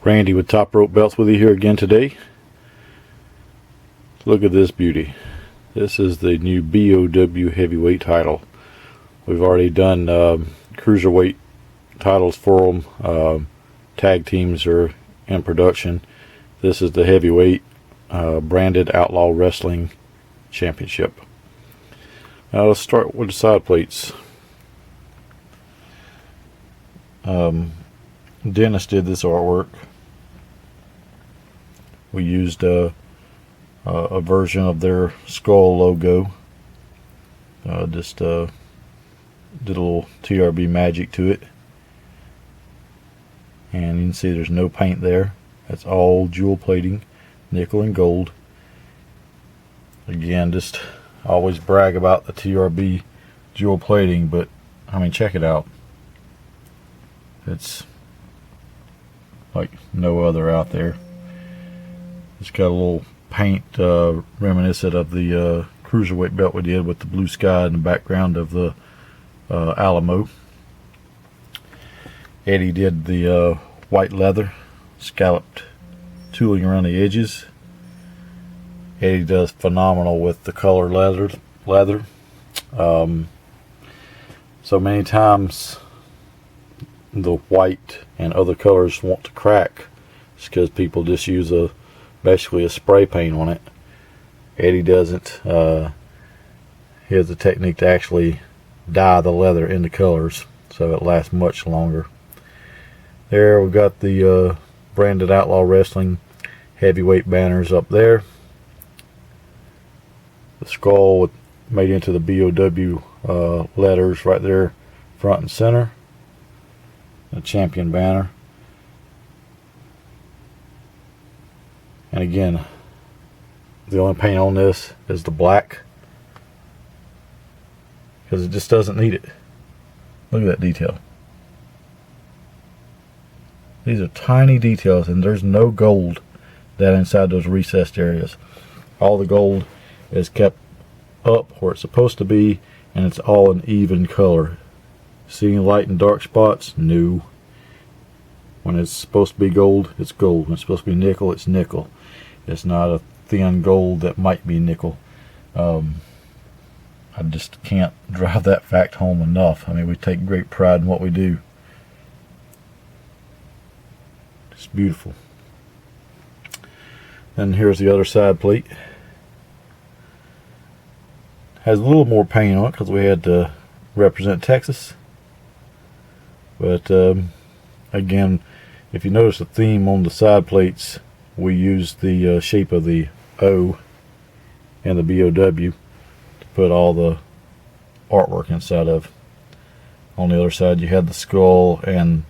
Randy with Top Rope Belts with you here again today. Look at this beauty. This is the new BOW heavyweight title. We've already done cruiserweight titles for them. Tag teams are in production. This is the heavyweight Branded Outlaw Wrestling Championship. Now let's start with the side plates. Dennis did this artwork. We used a version of their skull logo. Just did a little TRB magic to it. And you can see there's no paint there. That's all jewel plating, nickel and gold. Again, just always brag about the TRB jewel plating, but I mean, check it out. It's like no other out there. It's got a little paint reminiscent of the cruiserweight belt we did with the blue sky in the background of the Alamo. Eddie did the white leather, scalloped tooling around the edges. Eddie does phenomenal with the color leather. So many times the white and other colors want to crack. It's because people just use basically a spray paint on it. Eddie doesn't. He has a technique to actually dye the leather into colors so it lasts much longer. There we've got the Branded Outlaw Wrestling heavyweight banners up there. The skull made into the BOW letters right there front and center. The champion banner. And again, the only paint on this is the black, because it just doesn't need it. Look at that detail. These are tiny details, and there's no gold down inside those recessed areas. All the gold is kept up where it's supposed to be, and it's all an even color. See any light and dark spots? No. When it's supposed to be gold, it's gold. When it's supposed to be nickel, it's nickel. It's not a thin gold that might be nickel. I just can't drive that fact home enough. I mean, we take great pride in what we do. It's beautiful. Then here's the other side plate. Has a little more paint on it because we had to represent Texas. But again, if you notice the theme on the side plates, we used the shape of the O and the BOW to put all the artwork inside of. On the other side you had the skull and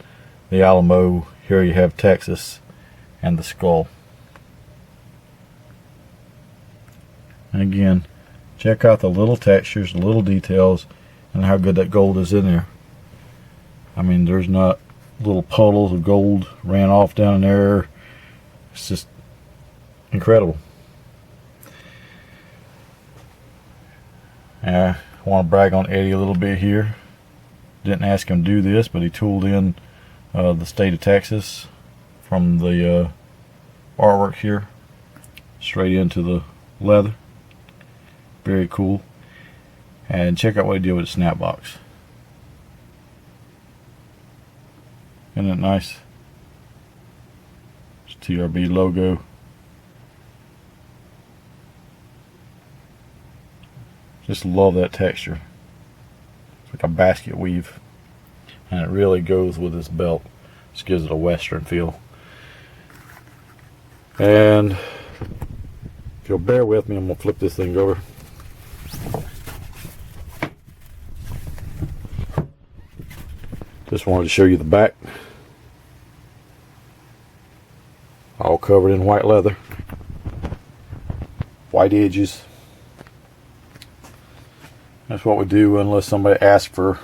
the Alamo. Here you have Texas and the skull. And again, check out the little textures, the little details, and how good that gold is in there. I mean, there's not little puddles of gold ran off down there. It's just incredible. I want to brag on Eddie a little bit here. Didn't ask him to do this, but he tooled in the state of Texas from the artwork here straight into the leather. Very cool. And check out what he did with the snap box. Isn't that nice? It's TRB logo. Just love that texture. It's like a basket weave. And it really goes with this belt. Just gives it a western feel. And if you'll bear with me, I'm going to flip this thing over. Just wanted to show you the back. All covered in white leather. White edges. That's what we do unless somebody asks for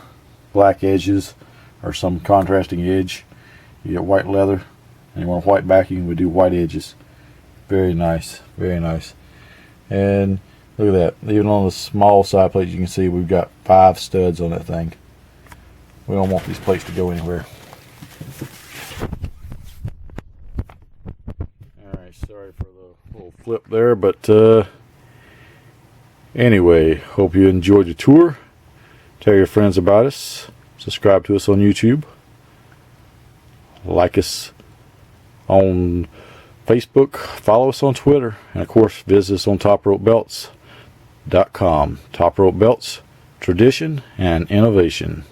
black edges or some contrasting edge. You get white leather and you want white backing, we do white edges. Very nice, very nice. And look at that, even on the small side plates you can see we've got 5 studs on that thing. We don't want these plates to go anywhere. Sorry for the little flip there, but anyway, hope you enjoyed the tour. Tell your friends about us. Subscribe to us on YouTube. Like us on Facebook. Follow us on Twitter. And of course, visit us on topropebelts.com. Top Rope Belts, tradition and innovation.